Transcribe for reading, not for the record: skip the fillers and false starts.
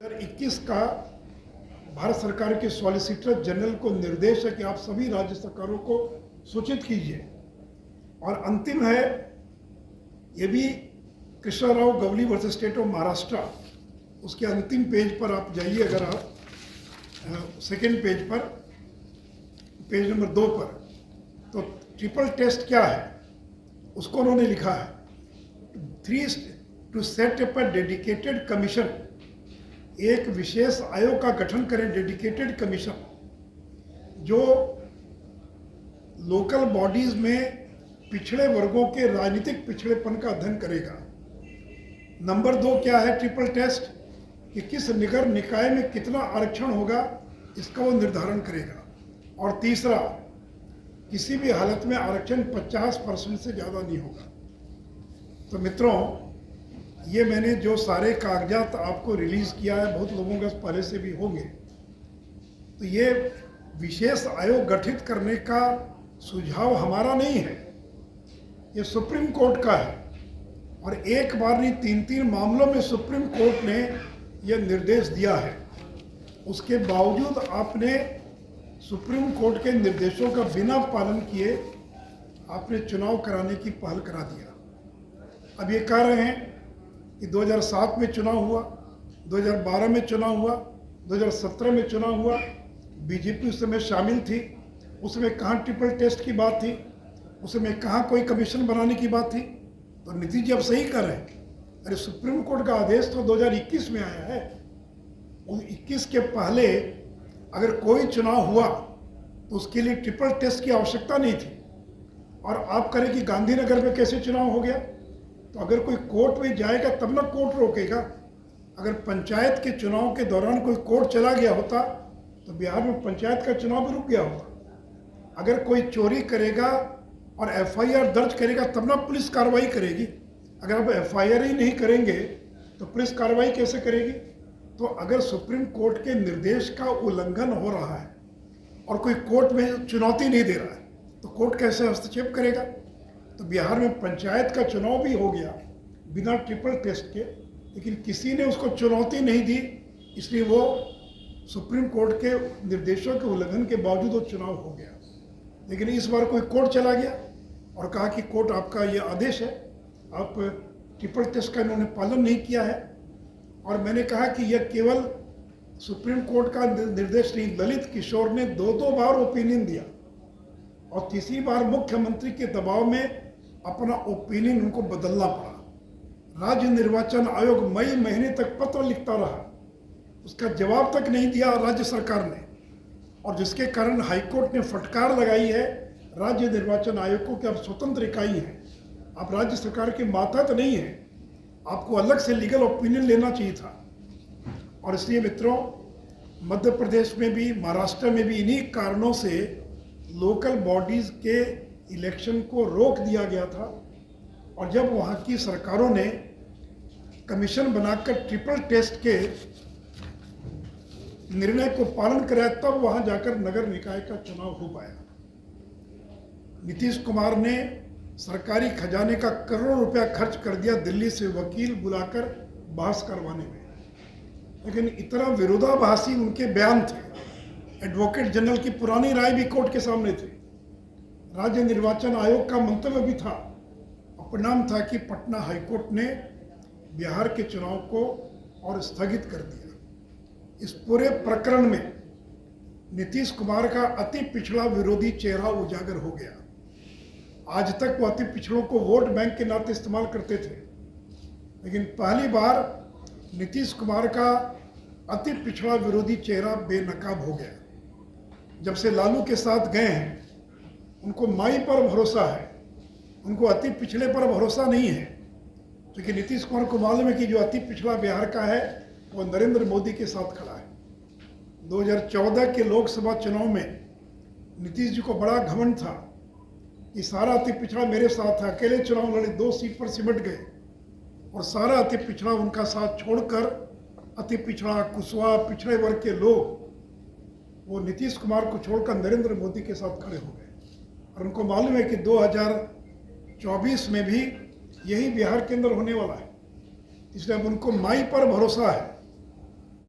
2021 का भारत सरकार के सॉलिसिटर जनरल को निर्देश है कि आप सभी राज्य सरकारों को सूचित कीजिए। और अंतिम है ये भी Krishna Rao Gawli versus state of Maharashtra, उसके अंतिम पेज पर आप जाइए, अगर आप सेकेंड पेज पर, पेज नंबर 2 पर, तो ट्रिपल टेस्ट क्या है उसको उन्होंने लिखा है। To set up a dedicated commission, एक विशेष आयोग का गठन करें, डेडिकेटेड कमीशन, जो लोकल बॉडीज में पिछड़े वर्गों के राजनीतिक पिछड़ेपन का अध्ययन करेगा। नंबर 2 क्या है ट्रिपल टेस्ट, कि किस नगर निकाय में कितना आरक्षण होगा इसका वो निर्धारण करेगा। और तीसरा, किसी भी हालत में आरक्षण 50% से ज़्यादा नहीं होगा। तो मित्रों, ये मैंने जो सारे कागजात आपको रिलीज़ किया है, बहुत लोगों के पहले से भी होंगे, तो ये विशेष आयोग गठित करने का सुझाव हमारा नहीं है, ये सुप्रीम कोर्ट का है। और एक बार नहीं 3 मामलों में सुप्रीम कोर्ट ने यह निर्देश दिया है। उसके बावजूद आपने सुप्रीम कोर्ट के निर्देशों का बिना पालन किए आपने चुनाव कराने की पहल करा दिया। अब ये कह रहे हैं कि 2007 में चुनाव हुआ, 2012 में चुनाव हुआ, 2017 में चुनाव हुआ, बीजेपी उस समय शामिल थी, उसमें कहाँ ट्रिपल टेस्ट की बात थी, उसमें कहाँ कोई कमीशन बनाने की बात थी। तो नीतीश जी अब सही कर रहे हैं। अरे सुप्रीम कोर्ट का आदेश तो 2021 में आया है, 21 के पहले अगर कोई चुनाव हुआ तो उसके लिए ट्रिपल टेस्ट की आवश्यकता नहीं थी। और आप करें कि गांधीनगर में कैसे चुनाव हो गया, तो अगर कोई कोर्ट में जाएगा तब ना कोर्ट रोकेगा। अगर पंचायत के चुनाव के दौरान कोई कोर्ट चला गया होता तो बिहार में पंचायत का चुनाव भी रुक गया होता। अगर कोई चोरी करेगा और एफआईआर दर्ज करेगा तब ना पुलिस कार्रवाई करेगी। अगर आप एफआईआर ही नहीं करेंगे तो पुलिस कार्रवाई कैसे करेगी। तो अगर सुप्रीम कोर्ट के निर्देश का उल्लंघन हो रहा है और कोई कोर्ट में चुनौती नहीं दे रहा है तो कोर्ट कैसे हस्तक्षेप करेगा। तो बिहार में पंचायत का चुनाव भी हो गया बिना ट्रिपल टेस्ट के, लेकिन किसी ने उसको चुनौती नहीं दी, इसलिए वो सुप्रीम कोर्ट के निर्देशों के उल्लंघन के बावजूद वो चुनाव हो गया। लेकिन इस बार कोई कोर्ट चला गया और कहा कि कोर्ट आपका ये आदेश है, आप ट्रिपल टेस्ट का इन्होंने पालन नहीं किया है। और मैंने कहा कि यह केवल सुप्रीम कोर्ट का निर्देश नहीं, ललित किशोर ने 2 बार ओपिनियन दिया और तीसरी बार मुख्यमंत्री के दबाव में अपना ओपिनियन उनको बदलना पड़ा। राज्य निर्वाचन आयोग मई महीने तक पत्र लिखता रहा, उसका जवाब तक नहीं दिया राज्य सरकार ने, और जिसके कारण हाईकोर्ट ने फटकार लगाई है राज्य निर्वाचन आयोग को कि आप स्वतंत्र इकाई हैं, आप राज्य सरकार के मातहत नहीं हैं, आपको अलग से लीगल ओपिनियन लेना चाहिए था। और इसलिए मित्रों, मध्य प्रदेश में भी, महाराष्ट्र में भी इन्हीं कारणों से लोकल बॉडीज़ के इलेक्शन को रोक दिया गया था। और जब वहाँ की सरकारों ने कमीशन बनाकर ट्रिपल टेस्ट के निर्णय को पालन कराया, तब वहाँ जाकर नगर निकाय का चुनाव हो पाया। नीतीश कुमार ने सरकारी खजाने का करोड़ों रुपया खर्च कर दिया दिल्ली से वकील बुलाकर बहस करवाने में, लेकिन इतना विरोधाभासी उनके बयान थे। एडवोकेट जनरल की पुरानी राय भी कोर्ट के सामने थी, राज्य निर्वाचन आयोग का मंतव्य भी था, और परिणाम था कि पटना हाईकोर्ट ने बिहार के चुनाव को और स्थगित कर दिया। इस पूरे प्रकरण में नीतीश कुमार का अति पिछड़ा विरोधी चेहरा उजागर हो गया। आज तक वो अति पिछड़ों को वोट बैंक के नाते इस्तेमाल करते थे, लेकिन पहली बार नीतीश कुमार का अति पिछड़ा विरोधी चेहरा बेनकाब हो गया। जब से लालू के साथ गए हैं, उनको माई पर भरोसा है, उनको अति पिछड़े पर भरोसा नहीं है। क्योंकि नीतीश कुमार को मालूम है कि जो अति पिछड़ा बिहार का है वो नरेंद्र मोदी के साथ खड़ा है। 2014 के लोकसभा चुनाव में नीतीश जी को बड़ा घमंड था कि सारा अति पिछड़ा मेरे साथ है, अकेले चुनाव लड़े, 2 सीट पर सिमट गए, और सारा अति पिछड़ा उनका साथ छोड़कर अति पिछड़ा, कुशवाहा, पिछड़े वर्ग के लोग वो नीतीश कुमार को छोड़कर नरेंद्र मोदी के साथ खड़े हो गए। और उनको मालूम है कि 2024 में भी यही बिहार के अंदर होने वाला है, इसलिए अब उनको माई पर भरोसा है